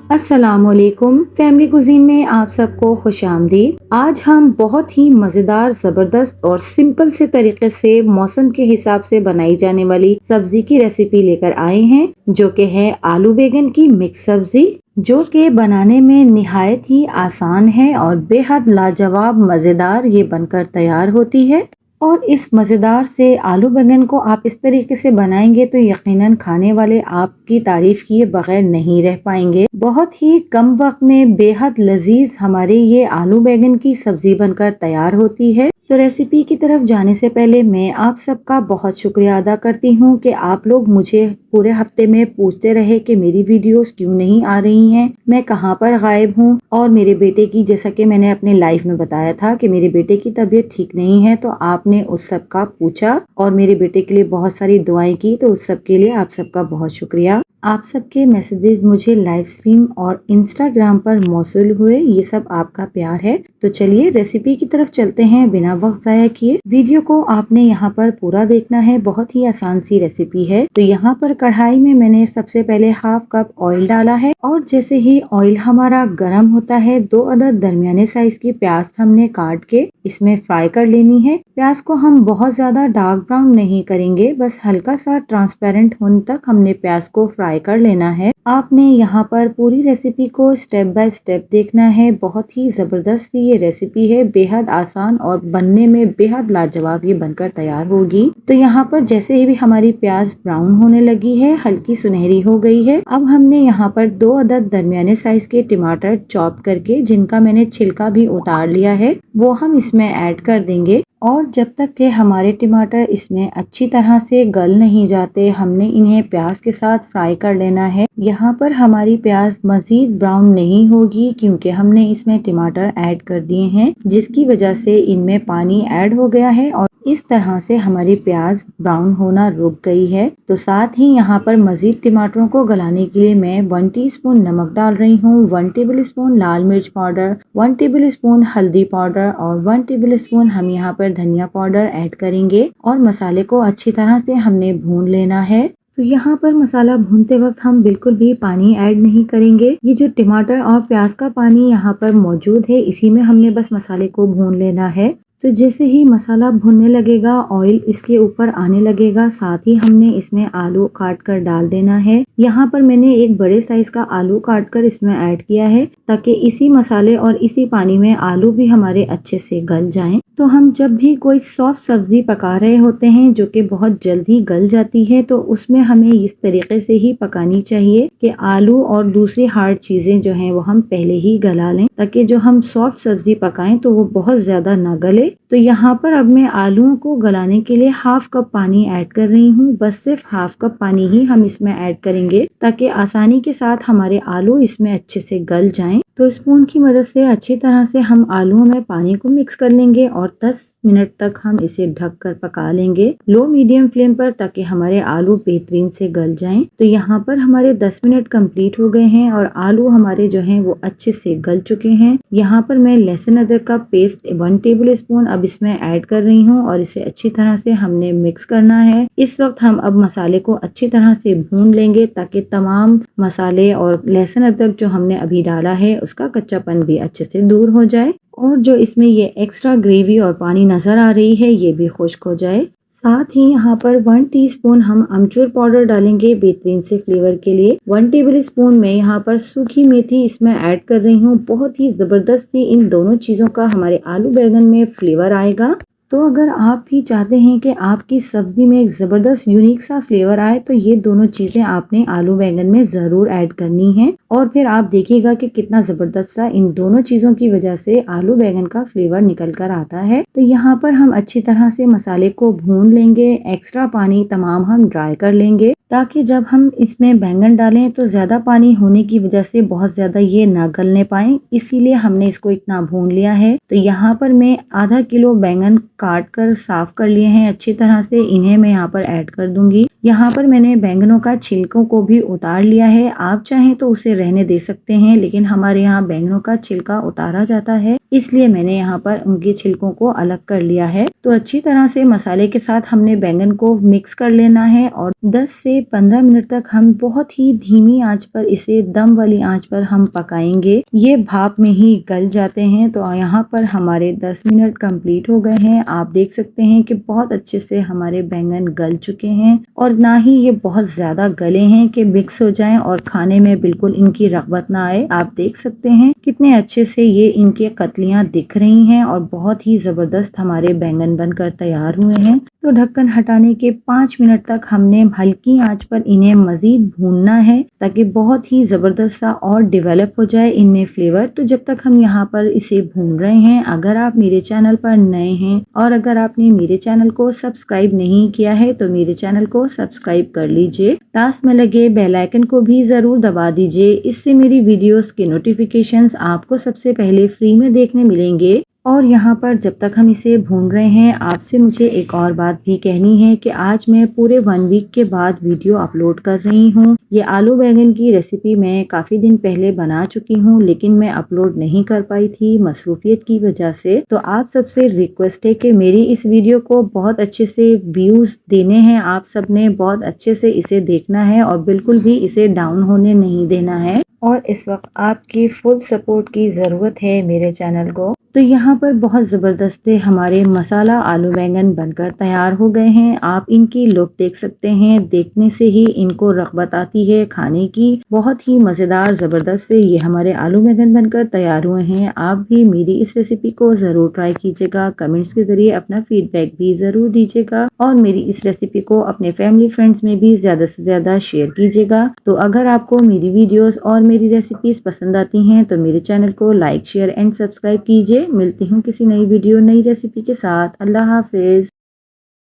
अस्सलामुअलैकुम। Family cuisine में आप सबको खुशामदीद। आज हम बहुत ही मज़ेदार, ज़बरदस्त और सिंपल से तरीके से मौसम के हिसाब से बनाई जाने वाली सब्जी की रेसिपी लेकर आए हैं, जो कि है आलू बैगन की मिक्स सब्जी, जो कि बनाने में निहायत ही आसान है और बेहद लाजवाब मज़ेदार ये बनकर तैयार होती है। और इस मज़ेदार से आलू बैंगन को आप इस तरीके से बनाएंगे तो यकीनन खाने वाले आपकी तारीफ किए बगैर नहीं रह पाएंगे। बहुत ही कम वक्त में बेहद लजीज हमारे ये आलू बैंगन की सब्जी बनकर तैयार होती है। तो रेसिपी की तरफ जाने से पहले मैं आप सबका बहुत शुक्रिया अदा करती हूँ कि आप लोग मुझे पूरे हफ्ते में पूछते रहे कि मेरी वीडियोस क्यों नहीं आ रही हैं, मैं कहाँ पर गायब हूँ। और मेरे बेटे की, जैसा कि मैंने अपने लाइफ में बताया था कि मेरे बेटे की तबीयत ठीक नहीं है, तो आपने उस सब का पूछा और मेरे बेटे के लिए बहुत सारी दुआएं की, तो उस सब के लिए आप सबका बहुत शुक्रिया। आप सबके मैसेजेस मुझे लाइव स्ट्रीम और इंस्टाग्राम पर मौसूल हुए, ये सब आपका प्यार है। तो चलिए रेसिपी की तरफ चलते हैं बिना वक्त जाया किए। वीडियो को आपने यहाँ पर पूरा देखना है, बहुत ही आसान सी रेसिपी है। तो यहाँ पर कढ़ाई में मैंने सबसे पहले हाफ कप ऑयल डाला है और जैसे ही ऑयल हमारा गर्म होता है, 2 अदद दरमियाने साइज की प्याज हमने काट के इसमें फ्राई कर लेनी है। प्याज को हम बहुत ज्यादा डार्क ब्राउन नहीं करेंगे, बस हल्का सा ट्रांसपेरेंट होने तक हमने प्याज को फ्राई कर लेना है। आपने यहाँ पर पूरी रेसिपी को स्टेप बाय स्टेप देखना है। बहुत ही जबरदस्त ये रेसिपी है, बेहद आसान और बनने में बेहद लाजवाब ये बनकर तैयार होगी। तो यहाँ पर जैसे ही भी हमारी प्याज ब्राउन होने लगी है, हल्की सुनहरी हो गई है, अब हमने यहाँ पर 2 अदद दरमियाने साइज के टमाटर चॉप करके, जिनका मैंने छिलका भी उतार लिया है, वो हम इसमें ऐड कर देंगे। और जब तक के हमारे टमाटर इसमें अच्छी तरह से गल नहीं जाते, हमने इन्हें प्याज के साथ फ्राई कर लेना है। यहाँ पर हमारी प्याज मजीद ब्राउन नहीं होगी क्योंकि हमने इसमें टमाटर ऐड कर दिए हैं, जिसकी वजह से इनमें पानी ऐड हो गया है और इस तरह से हमारी प्याज ब्राउन होना रुक गई है। तो साथ ही यहाँ पर मजीद टमाटरों को गलाने के लिए मैं 1 टीस्पून नमक डाल रही हूँ, 1 टेबल स्पून लाल मिर्च पाउडर, 1 टेबल स्पून हल्दी पाउडर और 1 टेबल स्पून हम यहाँ पर धनिया पाउडर ऐड करेंगे और मसाले को अच्छी तरह से हमने भून लेना है। तो यहाँ पर मसाला भूनते वक्त हम बिल्कुल भी पानी ऐड नहीं करेंगे। ये जो टमाटर और प्याज का पानी यहाँ पर मौजूद है, इसी में हमने बस मसाले को भून लेना है। तो जैसे ही मसाला भुनने लगेगा, ऑयल इसके ऊपर आने लगेगा, साथ ही हमने इसमें आलू काट कर डाल देना है। यहाँ पर मैंने एक बड़े साइज का आलू काट कर इसमें ऐड किया है, ताकि इसी मसाले और इसी पानी में आलू भी हमारे अच्छे से गल जाएं। तो हम जब भी कोई सॉफ्ट सब्जी पका रहे होते हैं जो कि बहुत जल्दी गल जाती है, तो उसमें हमें इस तरीके से ही पकानी चाहिए कि आलू और दूसरी हार्ड चीजें जो हैं वो हम पहले ही गला लें, ताकि जो हम सॉफ्ट सब्जी पकाएं तो वो बहुत ज्यादा ना गले। तो यहाँ पर अब मैं आलूओं को गलाने के लिए हाफ कप पानी ऐड कर रही हूँ। बस सिर्फ हाफ कप पानी ही हम इसमें ऐड करेंगे, ताकि आसानी के साथ हमारे आलू इसमें अच्छे से गल जाएं। तो स्पून की मदद से अच्छी तरह से हम आलूओं में पानी को मिक्स कर लेंगे और 10 मिनट तक हम इसे ढककर पका लेंगे, लो मीडियम फ्लेम पर, ताकि हमारे आलू बेहतरीन से गल जाएं। तो यहाँ पर हमारे 10 मिनट कंप्लीट हो गए हैं और आलू हमारे जो हैं वो अच्छे से गल चुके हैं। यहाँ पर मैं लहसुन अदरक का पेस्ट 1 टेबल स्पून अब इसमें ऐड कर रही हूँ और इसे अच्छी तरह से हमने मिक्स करना है। इस वक्त हम अब मसाले को अच्छी तरह से भून लेंगे, ताकि तमाम मसाले और लहसुन अदरक जो हमने अभी डाला है उसका कच्चापन भी अच्छे से दूर हो जाए और जो इसमें ये एक्स्ट्रा ग्रेवी और पानी नजर आ रही है ये भी खुश्क हो जाए। साथ ही यहाँ पर 1 टीस्पून हम अमचूर पाउडर डालेंगे बेहतरीन से फ्लेवर के लिए। 1 टेबल स्पून में यहाँ पर सूखी मेथी इसमें ऐड कर रही हूँ। बहुत ही जबरदस्ती इन दोनों चीजों का हमारे आलू बैंगन में फ्लेवर आएगा। तो अगर आप भी चाहते हैं कि आपकी सब्जी में एक ज़बरदस्त यूनिक सा फ्लेवर आए, तो ये दोनों चीज़ें आपने आलू बैंगन में ज़रूर ऐड करनी है और फिर आप देखिएगा कि कितना ज़बरदस्त सा इन दोनों चीज़ों की वजह से आलू बैंगन का फ्लेवर निकल कर आता है। तो यहाँ पर हम अच्छी तरह से मसाले को भून लेंगे, एक्स्ट्रा पानी तमाम हम ड्राई कर लेंगे, ताकि जब हम इसमें बैंगन डालें तो ज़्यादा पानी होने की वजह से बहुत ज़्यादा ये ना गलने पाए, इसीलिए हमने इसको इतना भून लिया है। तो यहाँ पर मैं आधा किलो बैंगन काट कर साफ कर लिए हैं अच्छी तरह से, इन्हें मैं यहाँ पर ऐड कर दूंगी। यहाँ पर मैंने बैंगनों का छिलकों को भी उतार लिया है, आप चाहें तो उसे रहने दे सकते हैं, लेकिन हमारे यहाँ बैंगनों का छिलका उतारा जाता है, इसलिए मैंने यहाँ पर उनके छिलकों को अलग कर लिया है। तो अच्छी तरह से मसाले के साथ हमने बैंगन को मिक्स कर लेना है और 10 से 15 मिनट तक हम बहुत ही धीमी आंच पर इसे दम वाली आंच पर हम पकाएंगे। ये भाप में ही गल जाते हैं। तो यहाँ पर हमारे 10 मिनट कंप्लीट हो गए हैं। आप देख सकते हैं कि बहुत अच्छे से हमारे बैंगन गल चुके हैं और ना ही ये बहुत ज़्यादा गले हैं कि मिक्स हो जाएं और खाने में बिल्कुल इनकी रग़बत ना आए। आप देख सकते हैं कितने अच्छे से ये इनके कतलियाँ दिख रही हैं और बहुत ही ज़बरदस्त हमारे बैंगन बनकर तैयार हुए हैं। तो ढक्कन हटाने के 5 मिनट तक हमने हल्की आंच पर इन्हें मज़ीद भूनना है ताकि बहुत ही ज़बरदस्त सा और डेवलप हो जाए इनमें फ्लेवर। तो जब तक हम यहाँ पर इसे भून रहे हैं, अगर आप मेरे चैनल पर नए हैं और अगर आपने मेरे चैनल को सब्सक्राइब नहीं किया है तो मेरे चैनल को सब्सक्राइब कर लीजिए। पास में लगे बेल आइकन को भी ज़रूर दबा दीजिए। इससे मेरी वीडियोस के नोटिफिकेशंस आपको सबसे पहले फ्री में देखने मिलेंगे। और यहाँ पर जब तक हम इसे भून रहे हैं, आपसे मुझे एक और बात भी कहनी है कि आज मैं पूरे 1 वीक के बाद वीडियो अपलोड कर रही हूँ। ये आलू बैंगन की रेसिपी मैं काफ़ी दिन पहले बना चुकी हूँ, लेकिन मैं अपलोड नहीं कर पाई थी मसरूफियत की वजह से। तो आप सबसे रिक्वेस्ट है कि मेरी इस वीडियो को बहुत अच्छे से व्यूज़ देने हैं। आप सब ने बहुत अच्छे से इसे देखना है और बिल्कुल भी इसे डाउन होने नहीं देना है। और इस वक्त आपकी फुल सपोर्ट की ज़रूरत है मेरे चैनल को। तो यहाँ पर बहुत ज़बरदस्त हमारे मसाला आलू बैंगन बनकर तैयार हो गए हैं। आप इनकी लुक देख सकते हैं, देखने से ही इनको रग़बत आती है खाने की। बहुत ही मज़ेदार ज़बरदस्त से ये हमारे आलू बैंगन बनकर तैयार हुए हैं। आप भी मेरी इस रेसिपी को ज़रूर ट्राई कीजिएगा। कमेंट्स के ज़रिए अपना फीडबैक भी ज़रूर दीजिएगा और मेरी इस रेसिपी को अपने फैमिली फ्रेंड्स में भी ज़्यादा से ज़्यादा शेयर कीजिएगा। तो अगर आपको मेरी वीडियोस और मेरी रेसिपीज़ पसंद आती हैं तो मेरे चैनल को लाइक, शेयर एंड सब्सक्राइब कीजिए। मिलती हूँ किसी नई वीडियो, नई रेसिपी के साथ। अल्लाह हाफ़िज़।